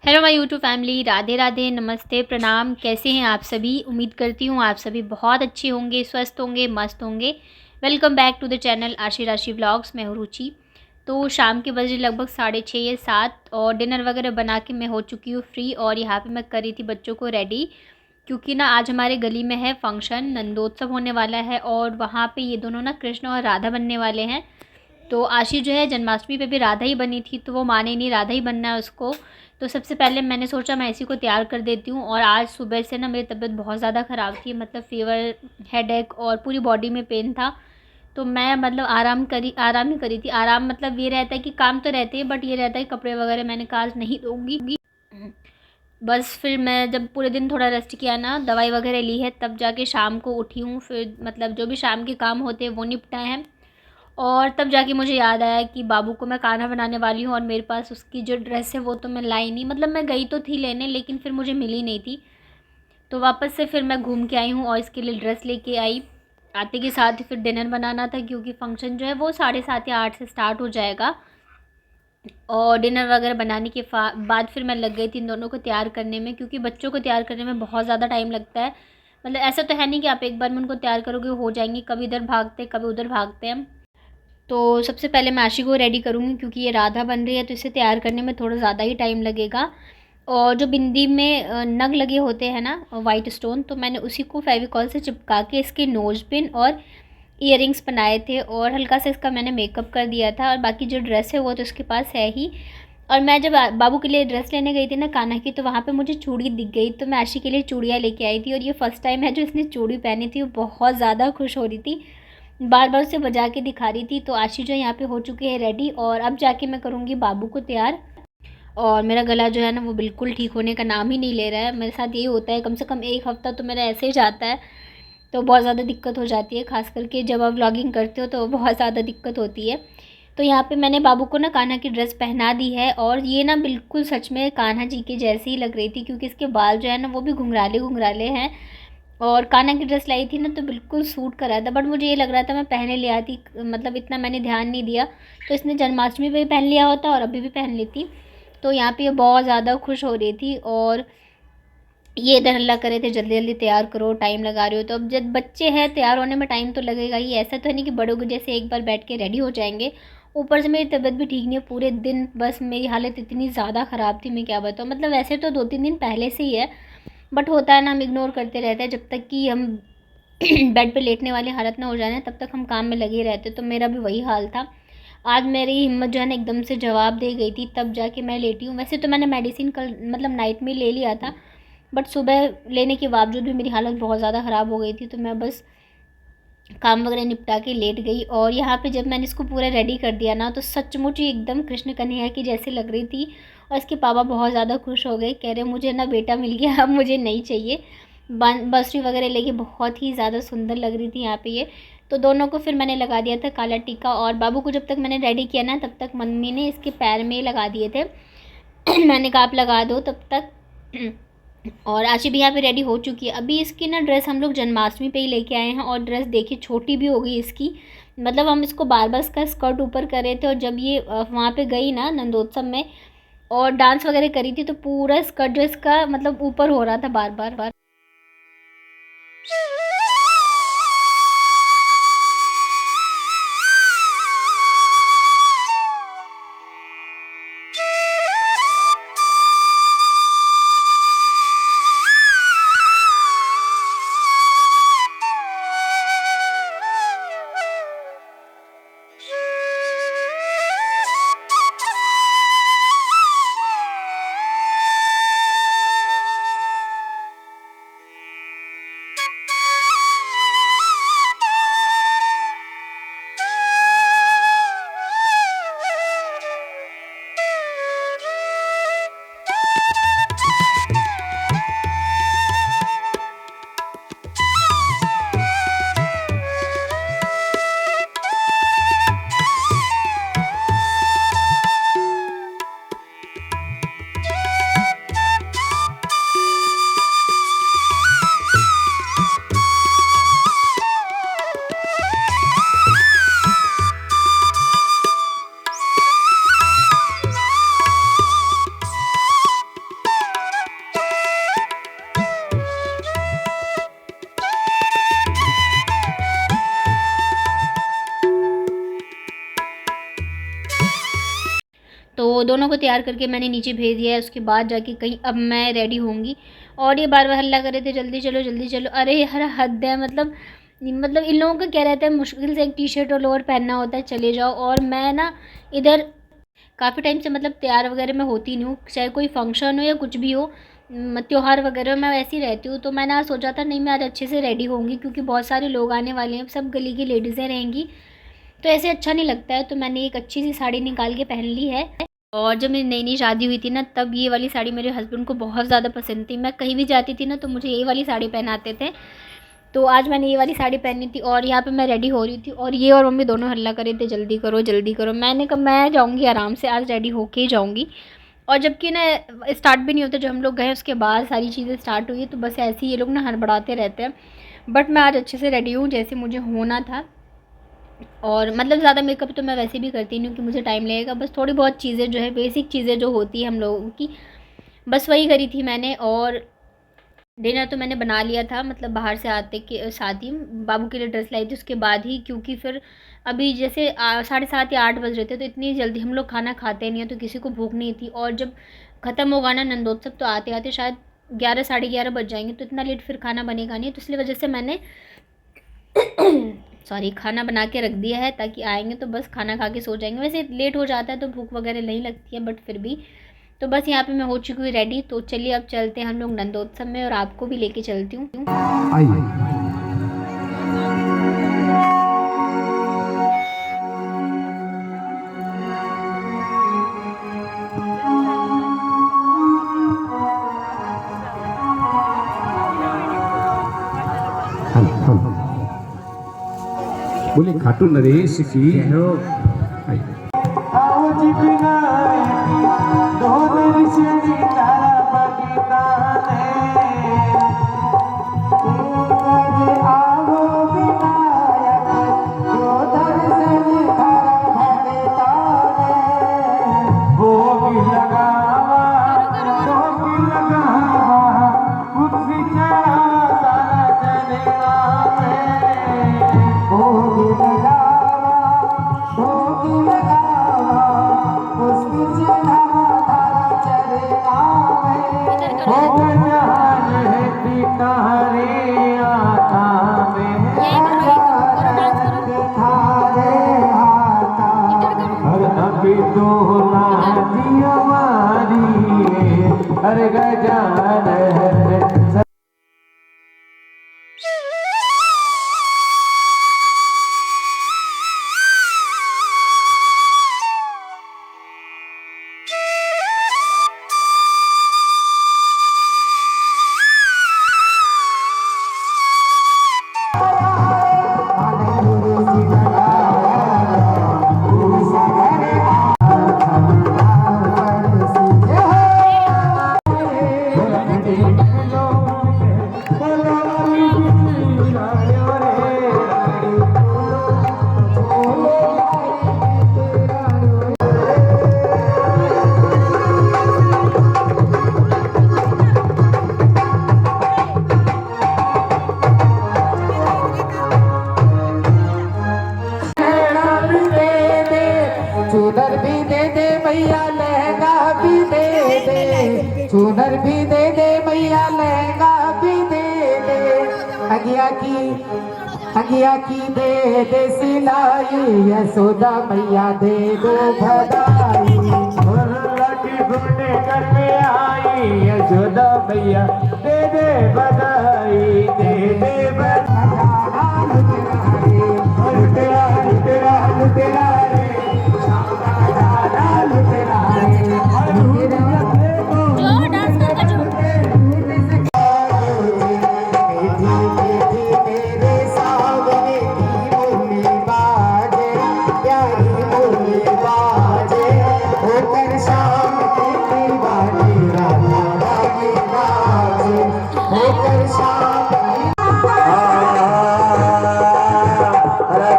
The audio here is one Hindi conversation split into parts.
Hello my YouTube family, Radhe Radhe, नमस्ते, प्रणाम। कैसे हैं आप सभी? उम्मीद करती हूँ आप सभी बहुत अच्छे होंगे, स्वस्थ होंगे, मस्त होंगे। Welcome back to the channel Ashi Rashi vlogs. मैं हूँ रुचि। तो शाम के बजे लगभग 6:30 या 7 और डिनर वगैरह बना के मैं हो चुकी हूँ फ्री। और यहाँ पे मैं कर रही थी बच्चों को रेडी, क्योंकि ना आज हमारे गली में है फंक्शन, नंदोत्सव होने वाला है और वहाँ पे ये दोनों ना कृष्ण और राधा बनने वाले हैं। तो आशी जो है जन्माष्टमी पे भी राधा ही बनी थी, तो वो माने नहीं, राधा ही बनना है उसको। तो सबसे पहले मैंने सोचा मैं इसी को तैयार कर देती हूँ। और आज सुबह से ना मेरी तबीयत बहुत ज़्यादा ख़राब थी, मतलब फ़ीवर, हेडेक और पूरी बॉडी में पेन था। तो मैं मतलब आराम ही करी थी। आराम मतलब ये रहता है कि काम तो रहते हैं, बट ये रहता है कि कपड़े वगैरह मैंने कहा आज नहीं धोऊंगी। बस फिर मैं जब पूरे दिन थोड़ा रेस्ट किया ना, दवाई वगैरह ली है, तब जाके शाम को उठी हूँ। फिर मतलब जो भी शाम के काम होते हैं वो निपटाए हैं। और तब जाके मुझे याद आया कि बाबू को मैं खाना बनाने वाली हूँ और मेरे पास उसकी जो ड्रेस है वो तो मैं लाई नहीं। मतलब मैं गई तो थी लेने, लेकिन फिर मुझे मिली नहीं थी। तो वापस से फिर मैं घूम के आई हूँ और इसके लिए ड्रेस लेके आई। आते के साथ ही फिर डिनर बनाना था, क्योंकि फंक्शन जो है वो 7:30 या 8 से स्टार्ट हो जाएगा। और डिनर वगैरह बनाने के बाद फिर मैं लग गई थी इन दोनों को तैयार करने में, क्योंकि बच्चों को तैयार करने में बहुत ज़्यादा टाइम लगता है। मतलब ऐसा तो है नहीं कि आप एक बार में उनको तैयार करोगे हो जाएंगे, कभी इधर भागते कभी उधर भागते हैं। तो सबसे पहले मैं आशी को रेडी करूँगी, क्योंकि ये राधा बन रही है तो इसे तैयार करने में थोड़ा ज़्यादा ही टाइम लगेगा। और जो बिंदी में नग लगे होते हैं ना, वाइट स्टोन, तो मैंने उसी को फेविकॉल से चिपका के इसके नोज पिन और इयररिंग्स बनाए थे और हल्का सा इसका मैंने मेकअप कर दिया था। और बाकी जो ड्रेस है वो तो इसके पास है ही। और मैं जब बाबू के लिए ड्रेस लेने गई थी ना कान्हा की, तो वहाँ पे मुझे चूड़ी दिख गई, तो मैं आशी के लिए चूड़ियाँ लेके आई थी। और ये फर्स्ट टाइम है जो इसने चूड़ी पहनी थी। वो बहुत ज़्यादा खुश हो रही थी, बार बार उसे बजा के दिखा रही थी। तो आशी जो यहाँ पे हो चुकी है रेडी, और अब जाके मैं करूँगी बाबू को तैयार। और मेरा गला जो है ना वो बिल्कुल ठीक होने का नाम ही नहीं ले रहा है। मेरे साथ यही होता है, कम से कम एक हफ़्ता तो मेरा ऐसे ही जाता है। तो बहुत ज़्यादा दिक्कत हो जाती है, ख़ास करके जब आप व्लॉगिंग करते हो तो बहुत ज़्यादा दिक्कत होती है। तो यहाँ पे मैंने बाबू को ना कान्हा की ड्रेस पहना दी है, और ये ना बिल्कुल सच में कान्हा जी के जैसी ही लग रही थी, क्योंकि इसके बाल जो है ना वो भी घुंघराले घुंघराले हैं। और कान्हा की ड्रेस लाई थी ना तो बिल्कुल सूट कर रहा था, बट मुझे ये लग रहा था मैं पहने ले आती, मतलब इतना मैंने ध्यान नहीं दिया। तो इसने जन्माष्टमी पे भी पहन लिया होता और अभी भी पहन लेती। तो यहाँ पे ये बहुत ज़्यादा खुश हो रही थी, और ये इधर हल्ला करे थे जल्दी जल्दी तैयार करो, टाइम लगा रहे हो। तो अब जब बच्चे हैं तैयार होने में टाइम तो लगेगा ही, ऐसा तो है नहीं कि बड़ों को जैसे एक बार बैठ के रेडी हो जाएंगे। ऊपर से मेरी तबीयत भी ठीक नहीं है पूरे दिन, बस मेरी हालत इतनी ज़्यादा ख़राब थी, मैं क्या बताऊँ। मतलब वैसे तो 2-3 दिन पहले से ही है, बट होता है ना, हम इग्नोर करते रहते हैं। जब तक कि हम बेड पे लेटने वाली हालत ना हो जाए तब तक हम काम में लगे रहते। तो मेरा भी वही हाल था। आज मेरी हिम्मत जो है ना एकदम से जवाब दे गई थी, तब जाके मैं लेटी हूँ। वैसे तो मैंने मेडिसिन कल मतलब नाइट में ले लिया था, बट सुबह लेने के बावजूद भी मेरी हालत बहुत ज़्यादा ख़राब हो गई थी। तो मैं बस काम वगैरह निपटा के लेट गई। और यहाँ पे जब मैंने इसको पूरा रेडी कर दिया ना, तो सचमुच ही एकदम कृष्ण कन्हैया की जैसी लग रही थी। और इसके पापा बहुत ज़्यादा खुश हो गए, कह रहे मुझे ना बेटा मिल गया, अब मुझे नहीं चाहिए। बंसरी वगैरह लेके बहुत ही ज़्यादा सुंदर लग रही थी यहाँ पे ये। तो दोनों को फिर मैंने लगा दिया था काला टीका, और बाबू को जब तक मैंने रेडी किया ना तब तक मम्मी ने इसके पैर में लगा दिए थे। मैंने कहा आप लगा दो तब तक। और आशी भी यहाँ पे रेडी हो चुकी है। अभी इसकी ना ड्रेस हम लोग जन्माष्टमी पे ही लेके आए हैं, और ड्रेस देखिए छोटी भी हो गई इसकी। मतलब हम इसको बार बार इसका स्कर्ट ऊपर कर रहे थे, और जब ये वहाँ पे गई ना नंदोत्सव में और डांस वगैरह करी थी, तो पूरा स्कर्ट जो इसका मतलब ऊपर हो रहा था बार बार बार। दोनों को तैयार करके मैंने नीचे भेज दिया है। उसके बाद जाके कहीं अब मैं रेडी होंगी। और ये बार बार हल्ला कर रहे थे जल्दी चलो जल्दी चलो। अरे यार हद है, मतलब इन लोगों का क्या रहता है, मुश्किल से एक टी शर्ट और लोअर पहनना होता है, चले जाओ। और मैं ना इधर काफ़ी टाइम से मतलब तैयार वगैरह मैं होती नहीं हूँ, चाहे कोई फंक्शन हो या कुछ भी हो, त्यौहार वगैरह मैं वैसी रहती हूँ। तो मैंने आज सोचा था नहीं मैं आज अच्छे से रेडी होंगी, क्योंकि बहुत सारे लोग आने वाले हैं, सब गली की लेडीज़ें रहेंगी, तो ऐसे अच्छा नहीं लगता है। तो मैंने एक अच्छी सी साड़ी निकाल के पहन ली है। और जब मेरी नई नई शादी हुई थी ना, तब ये वाली साड़ी मेरे हस्बैंड को बहुत ज़्यादा पसंद थी। मैं कहीं भी जाती थी ना तो मुझे यही वाली साड़ी पहनाते थे। तो आज मैंने ये वाली साड़ी पहनी थी और यहाँ पे मैं रेडी हो रही थी, और ये और मम्मी दोनों हल्ला कर रहे थे जल्दी करो जल्दी करो। मैंने कहा मैं जाऊँगी आराम से, आज रेडी होके ही जाऊँगी। और जबकि ना स्टार्ट भी नहीं होता, जो हम लोग गए उसके बाद सारी चीज़ें स्टार्ट हुई, तो बस ऐसे ही ये लोग ना हड़बड़ाते रहते हैं। बट मैं आज अच्छे से रेडी हूँ जैसे मुझे होना था। और मतलब ज़्यादा मेकअप तो मैं वैसे भी करती नहीं हूँ कि मुझे टाइम लगेगा, बस थोड़ी बहुत चीज़ें जो है बेसिक चीज़ें जो होती है हम लोगों की, बस वही करी थी मैंने। और डिनर तो मैंने बना लिया था, मतलब बाहर से आते के साथ ही बाबू के लिए ड्रेस लाई थी उसके बाद ही, क्योंकि फिर अभी जैसे 7:30 या 8 बज रहे थे, तो इतनी जल्दी हम लोग खाना खाते नहीं हैं, तो किसी को भूख नहीं थी। और जब ख़त्म होगा ना नंदोत्सव, तो आते आते शायद 11 साढ़े 11 बज जाएंगे, तो इतना लेट फिर खाना बनेगा नहीं, तो इसलिए वजह से मैंने सॉरी खाना बना के रख दिया है, ताकि आएंगे तो बस खाना खा के सो जाएंगे। वैसे लेट हो जाता है तो भूख वगैरह नहीं लगती है, बट फिर भी। तो बस यहाँ पे मैं हो चुकी हूँ रेडी। तो चलिए अब चलते हैं हम लोग नंदोत्सव में, और आपको भी लेके चलती हूँ। बोले खाटू नरेश की अरे गजान चूनर भी दे दे मैया, लहंगा भी दे दे, अगिया की दे दे सिलाई, यशोदा मैया दे दो भगाई। की घूमने घर में आई, यशोदा मैया दे दे बधाई, दे दे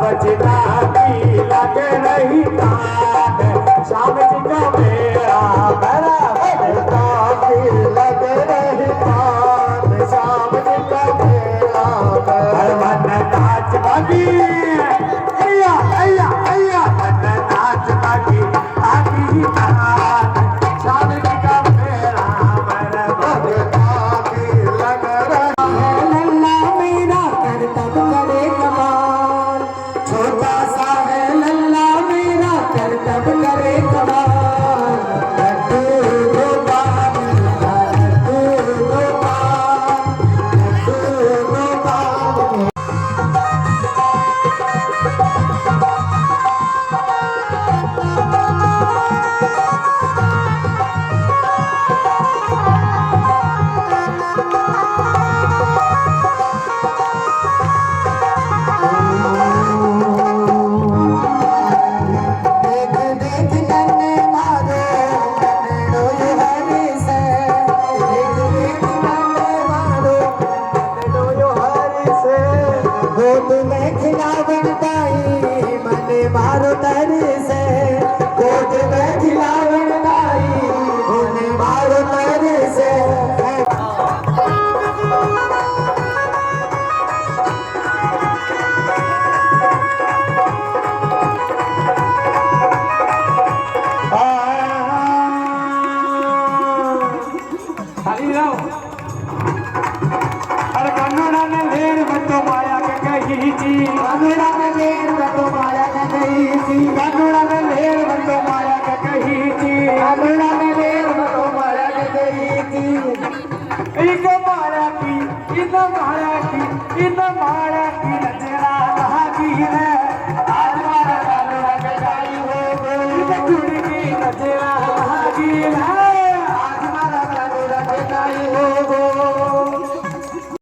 बजना की लगे खुशी रहो। अरे कन्नड़ा ने लेर बतो माया के कही जी, कन्नड़ा ने लेर बतो माया के कही जी, कन्नड़ा ने लेर बतो माया के कही जी, कन्नड़ा ने लेर बतो माया के कही जी। इक माया की इन माया की इन माया की नजरा भागी रे, आज मारा कन्नड़ा के गाई हो गई, इक कुड़ी की नजरा भागी रे।